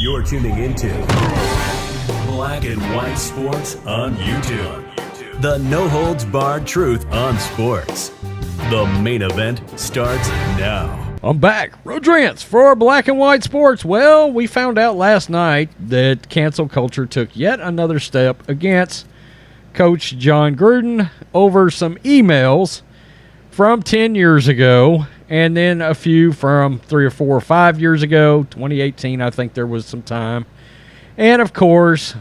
You're tuning into Black and White Sports on YouTube. The no-holds-barred truth on sports. The main event starts now. I'm back. Rodrance for Black and White Sports. Well, we found out last night that cancel culture took yet another step against Coach Jon Gruden over some emails from 10 years ago, and then a few from 3 or 4 or 5 years ago. 2018, I think there was some time. And, of course,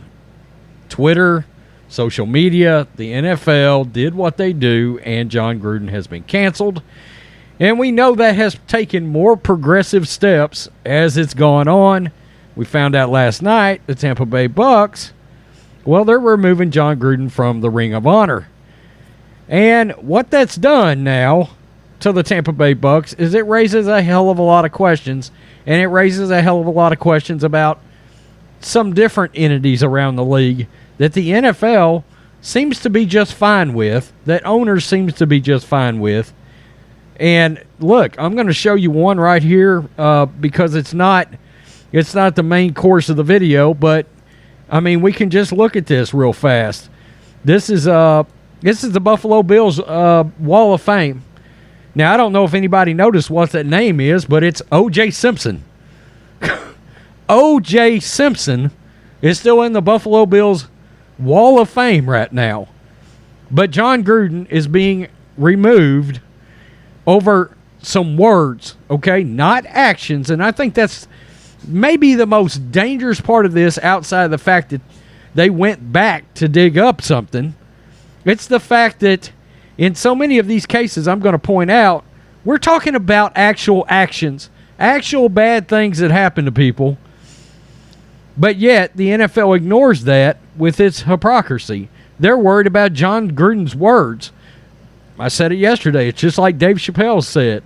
Twitter, social media, the NFL did what they do, and Jon Gruden has been canceled. And we know that has taken more progressive steps as it's gone on. We found out last night the Tampa Bay Bucs, well, they're removing Jon Gruden from the Ring of Honor. And what that's done now to the Tampa Bay Bucs is it raises a hell of a lot of questions, and it raises a hell of a lot of questions about some different entities around the league that the NFL seems to be just fine with, that owners seems to be just fine with. And look, I'm going to show you one right here because it's not the main course of the video, but I mean, we can just look at this real fast. This is the Buffalo Bills Wall of Fame. Now, I don't know if anybody noticed what that name is, but it's O.J. Simpson. O.J. Simpson is still in the Buffalo Bills Wall of Fame right now. But Jon Gruden is being removed over some words, okay, not actions. And I think that's maybe the most dangerous part of this outside of the fact that they went back to dig up something. It's the fact that in so many of these cases, I'm going to point out, we're talking about actual actions, actual bad things that happen to people. But yet, the NFL ignores that with its hypocrisy. They're worried about Jon Gruden's words. I said it yesterday. It's just like Dave Chappelle said.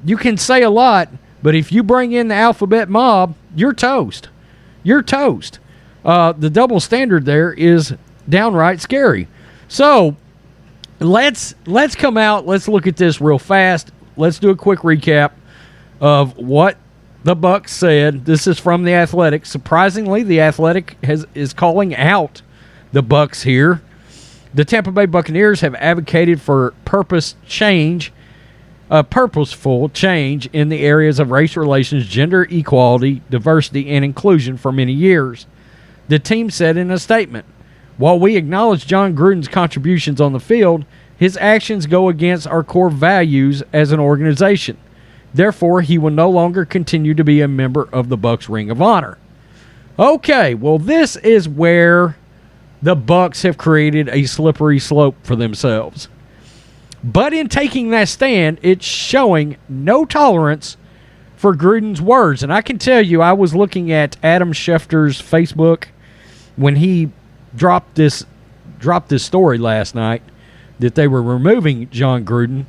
You can say a lot, but if you bring in the alphabet mob, you're toast. You're toast. The double standard there is downright scary. So let's come out. Let's look at this real fast. Let's do a quick recap of what the Bucs said. This is from The Athletic. Surprisingly, The Athletic is calling out the Bucs here. The Tampa Bay Buccaneers have advocated for purposeful change in the areas of race relations, gender equality, diversity, and inclusion for many years. The team said in a statement, "While we acknowledge Jon Gruden's contributions on the field, his actions go against our core values as an organization. Therefore, he will no longer continue to be a member of the Bucs Ring of Honor." Okay, well, this is where the Bucs have created a slippery slope for themselves. But in taking that stand, it's showing no tolerance for Gruden's words. And I can tell you, I was looking at Adam Schefter's Facebook when he dropped this story last night that they were removing Jon Gruden.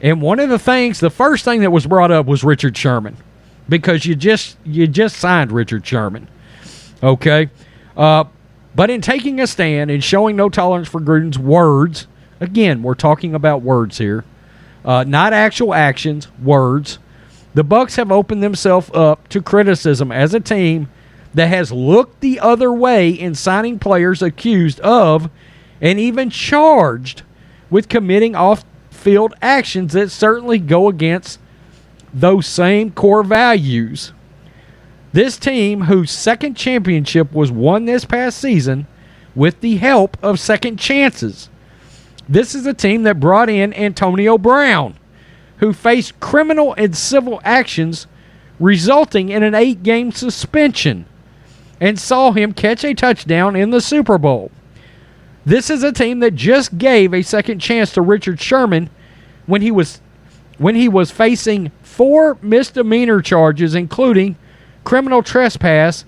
And one of the first thing that was brought up was Richard Sherman, because you just signed Richard Sherman. Okay? But in taking a stand and showing no tolerance for Gruden's words, again, we're talking about words here, not actual actions, words, the Bucs have opened themselves up to criticism as a team that has looked the other way in signing players accused of and even charged with committing off-field actions that certainly go against those same core values. This team, whose second championship was won this past season with the help of second chances. This is a team that brought in Antonio Brown, who faced criminal and civil actions resulting in an 8-game suspension, and saw him catch a touchdown in the Super Bowl. This is a team that just gave a second chance to Richard Sherman when he was facing 4 misdemeanor charges, including criminal trespass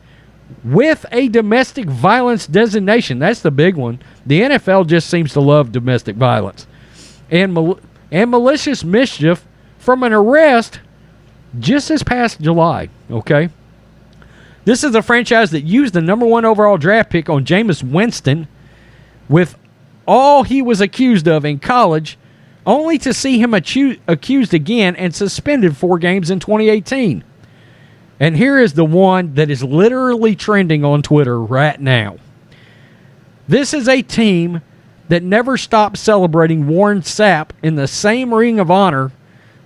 with a domestic violence designation. That's the big one. The NFL just seems to love domestic violence. And malicious mischief from an arrest just this past July, okay? This is a franchise that used the number 1 overall draft pick on Jameis Winston with all he was accused of in college, only to see him accused again and suspended 4 games in 2018. And here is the one that is literally trending on Twitter right now. This is a team that never stopped celebrating Warren Sapp in the same Ring of Honor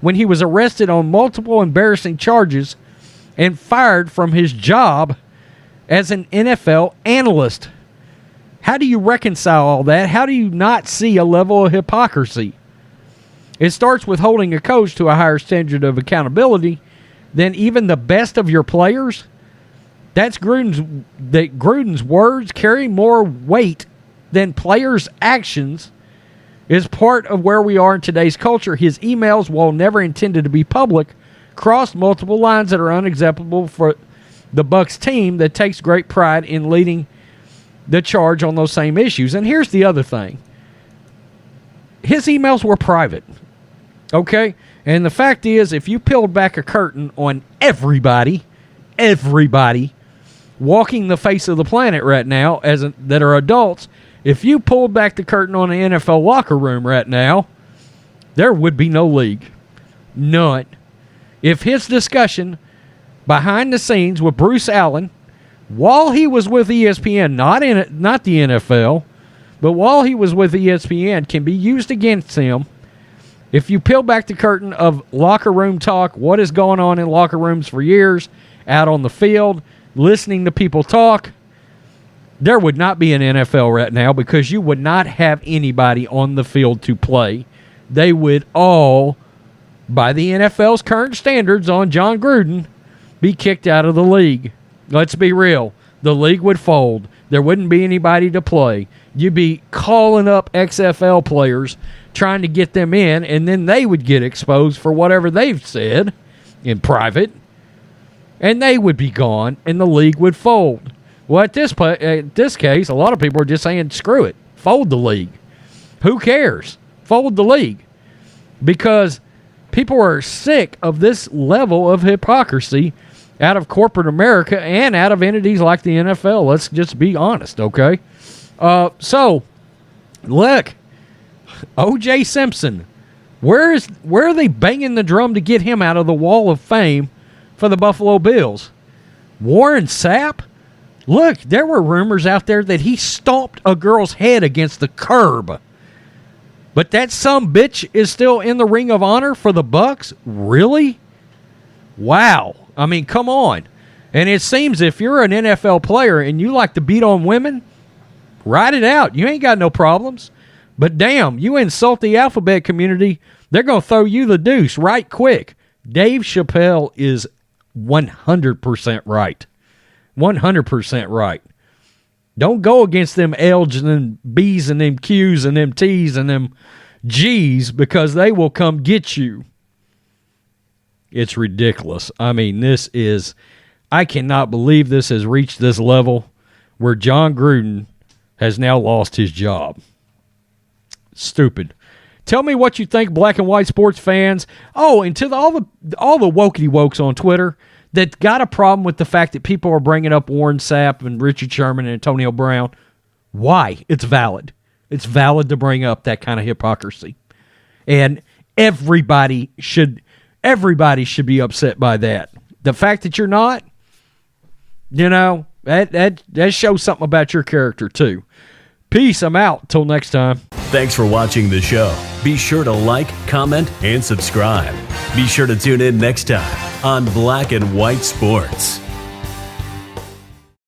when he was arrested on multiple embarrassing charges and fired from his job as an NFL analyst. How do you reconcile all that? How do you not see a level of hypocrisy? It starts with holding a coach to a higher standard of accountability than even the best of your players. Gruden's words carry more weight than players' actions is part of where we are in today's culture. His emails, while never intended to be public, crossed multiple lines that are unacceptable for the Bucs team that takes great pride in leading the charge on those same issues. And here's the other thing. His emails were private. Okay? And the fact is, if you peeled back a curtain on everybody walking the face of the planet right now that are adults, if you pulled back the curtain on the NFL locker room right now, there would be no league. None. If his discussion behind the scenes with Bruce Allen, while he was with ESPN, not the NFL, but while he was with ESPN, can be used against him, if you peel back the curtain of locker room talk, what is going on in locker rooms for years, out on the field, listening to people talk, there would not be an NFL right now because you would not have anybody on the field to play. They would all, by the NFL's current standards on Jon Gruden, be kicked out of the league. Let's be real. The league would fold. There wouldn't be anybody to play. You'd be calling up XFL players, trying to get them in, and then they would get exposed for whatever they've said in private, and they would be gone, and the league would fold. Well, at this case, a lot of people are just saying, screw it, fold the league. Who cares? Fold the league. Because people are sick of this level of hypocrisy out of corporate America and out of entities like the NFL. Let's just be honest, okay? So, look, O.J. Simpson, where are they banging the drum to get him out of the wall of fame for the Buffalo Bills? Warren Sapp? Look, there were rumors out there that he stomped a girl's head against the curb. But that sumbitch is still in the Ring of Honor for the Bucs? Really? Wow. I mean, come on. And it seems if you're an NFL player and you like to beat on women, ride it out. You ain't got no problems. But damn, you insult the alphabet community, they're going to throw you the deuce right quick. Dave Chappelle is 100% right. 100% right. Don't go against them L's and them B's and them Q's and them T's and them G's because they will come get you. It's ridiculous. I mean, I cannot believe this has reached this level where Jon Gruden has now lost his job. Stupid. Tell me what you think, black and white sports fans. Oh, and to all the wokey wokes on Twitter that got a problem with the fact that people are bringing up Warren Sapp and Richard Sherman and Antonio Brown. Why? It's valid. It's valid to bring up that kind of hypocrisy. And everybody should be upset by that. The fact that you're not, that shows something about your character too. Peace. I'm out. Till next time. Thanks for watching the show. Be sure to like, comment, and subscribe. Be sure to tune in next time on Black and White Sports.